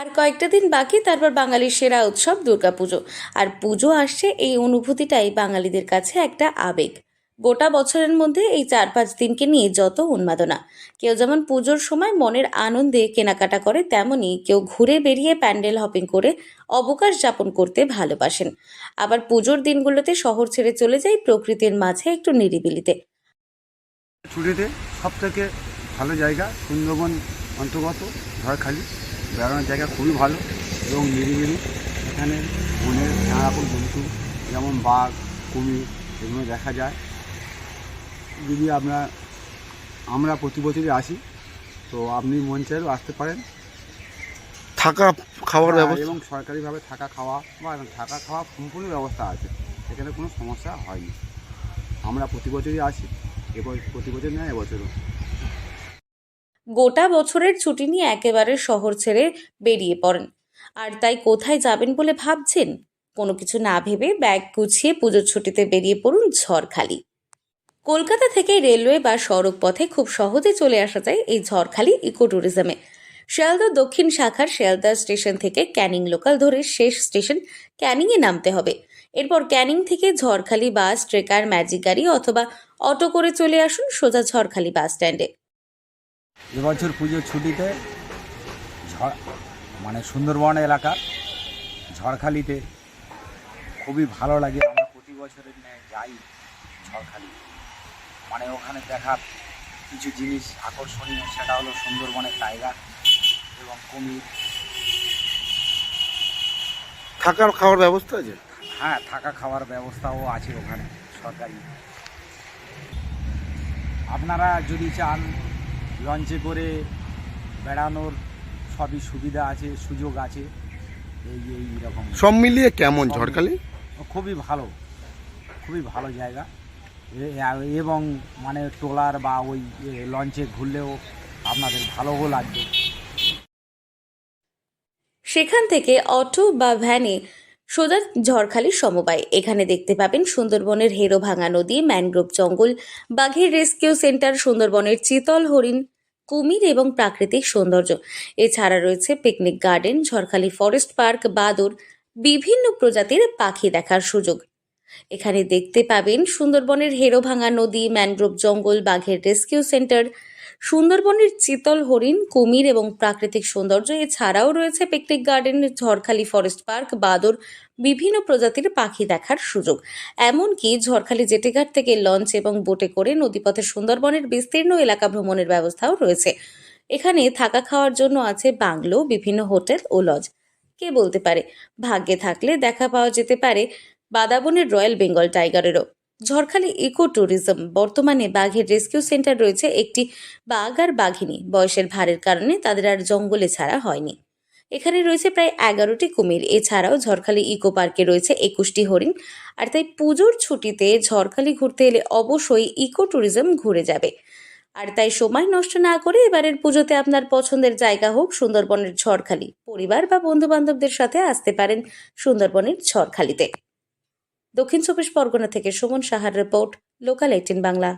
আর কয়েকটা দিন বাকি, তারপর বাঙালির সেরা উৎসব দুর্গাপুজো। আর পুজো আসছে, এই অনুভূতিটাই বাঙালিদের কাছে একটা আবেগ। গোটা বছরের মধ্যে এই 4-5 দিনকে নিয়ে যত উন্মাদনা। কেউ যেমন পুজোর সময় মনের আনন্দে কেনাকাটা করে, তেমনি কেউ ঘুরে বেরিয়ে প্যান্ডেল হপিং করে অবকাশ যাপন করতে ভালোবাসেন। আবার পুজোর দিনগুলোতে শহর ছেড়ে চলে যায় প্রকৃতির মাঝে একটু নিরিবিলিতে। ছুটিতে সব থেকে ভালো জায়গা সুন্দরবন অন্তর্গত ঝড়খালি। বেড়ানোর জায়গা খুবই ভালো এবং নিরিবিলি। এখানে বনের নানা রকম জন্তু যেমন বাঘ, কুমির এগুলো দেখা যায়। যদি আমরা প্রতি বছরই আসি, তো আপনি মন চাইলেও আসতে পারেন। থাকা খাওয়ার ব্যবস্থা এবং সরকারিভাবে থাকা খাওয়া সম্পূর্ণ ব্যবস্থা আছে। এখানে কোনো সমস্যা হয়নি। আমরা প্রতি বছরই আসি, প্রতি বছর নয়, এবছরও। গোটা বছরের ছুটি নিয়ে একেবারে শহর ছেড়ে বেরিয়ে পড়েন। আর তাই কোথায় যাবেন বলে ভাবছেন? কোনো কিছু না ভেবে ব্যাগ গুছিয়ে পুজোর ছুটিতে বেরিয়ে পড়ুন ঝড়খালি। কলকাতা থেকে রেলওয়ে বা সড়ক পথে খুব সহজে চলে আসা যায় এই ঝড়খালি ইকো ট্যুরিজমে। শিয়ালদা দক্ষিণ শাখার শিয়ালদা স্টেশন থেকে ক্যানিং লোকাল ধরে শেষ স্টেশন ক্যানিংয়ে নামতে হবে। এরপর ক্যানিং থেকে ঝড়খালি বাস, ট্রেকার, ম্যাজিক গাড়ি অথবা অটো করে চলে আসুন সোজা ঝড়খালি বাস স্ট্যান্ডে। এবছর পুজোর ছুটিতে সুন্দরবন এলাকা ঝড়খালিতে খুবই ভালো লাগে। আমরা প্রতি বছরের ন্যায় যাই ঝড়খালি। ওখানে দেখার কিছু জিনিস আকর্ষণীয়, সেটা হলো সুন্দরবনের টাইগার এবং কুমির। থাকার খাওয়ার ব্যবস্থা আছে? হ্যাঁ, থাকা খাওয়ার ব্যবস্থাও আছে ওখানে সরকারি। আপনারা যদি চান লঞ্চে করে বেড়ানোর সবই সুবিধা আছে, সুযোগ আছে। এই রকম সব মিলিয়ে কেমন ঝড়খালি? খুবই ভালো জায়গা। এবং ট্রলার বা ওই লঞ্চে ঘুরলেও আপনাদের ভালোও লাগবে। সেখান থেকে অটো বা ভ্যানে সোজা ঝড়খালির সমবায়। এখানে দেখতে পাবেন সুন্দরবনের হেরোভাঙা নদী, ম্যানগ্রোভ জঙ্গল, বাঘের রেস্কিউ সেন্টার, সুন্দরবনের চিতল হরিণ, কুমির এবং প্রাকৃতিক সৌন্দর্য। এছাড়া রয়েছে picnic garden, Jharkhali forest park, বাদুড়, বিভিন্ন প্রজাতির পাখি দেখার সুযোগ। এখানে দেখতে পাবেন সুন্দরবনের হেরোভাঙা নদী, ম্যানগ্রোভ জঙ্গল, বাঘের রেস্কিউ সেন্টার, সুন্দরবনের চিতল হরিণ, কুমির এবং প্রাকৃতিক সৌন্দর্য। এছাড়াও রয়েছে picnic garden, Jharkhali forest park, বাদুড়, বিভিন্ন প্রজাতির পাখি দেখার সুযোগ। এমনকি ঝড়খালি জেটিঘাট থেকে লঞ্চ এবং বোটে করে নদীপথে সুন্দরবনের বিস্তীর্ণ এলাকা ভ্রমণের ব্যবস্থাও রয়েছে। এখানে থাকা খাওয়ার জন্য আছে বাংলো, বিভিন্ন হোটেল ও লজ। কে বলতে পারে, ভাগ্যে থাকলে দেখা পাওয়া যেতে পারে বাদাবনের রয়্যাল বেঙ্গল টাইগারেরও। Jharkhali eco tourism. বর্তমানে বাঘের রেস্কিউ সেন্টার রয়েছে একটি। বাঘ আর বাঘিনী বয়সের ভারের কারণে তাদের আর জঙ্গলে ছাড়া হয়নি। এখানে রয়েছে প্রায় 11টি কুমির। এছাড়াও ঝড়খালি ইকো পার্কে রয়েছে 21টি হরিণ। আর তাই পুজোর ছুটিতে ঝড়খালি ঘুরতে এলে অবশ্যই ইকো ট্যুরিজম ঘুরে যাবে। আর তাই সময় নষ্ট না করে এবারের পুজোতে আপনার পছন্দের জায়গা হোক সুন্দরবনের ঝড়খালি, পরিবার বা বন্ধু বান্ধবদের সাথে আসতে পারেন সুন্দরবনের ঝড়খালিতে। দক্ষিণ চব্বিশ পরগনা থেকে সুমন সাহার রিপোর্ট, লোকাল 18 বাংলা।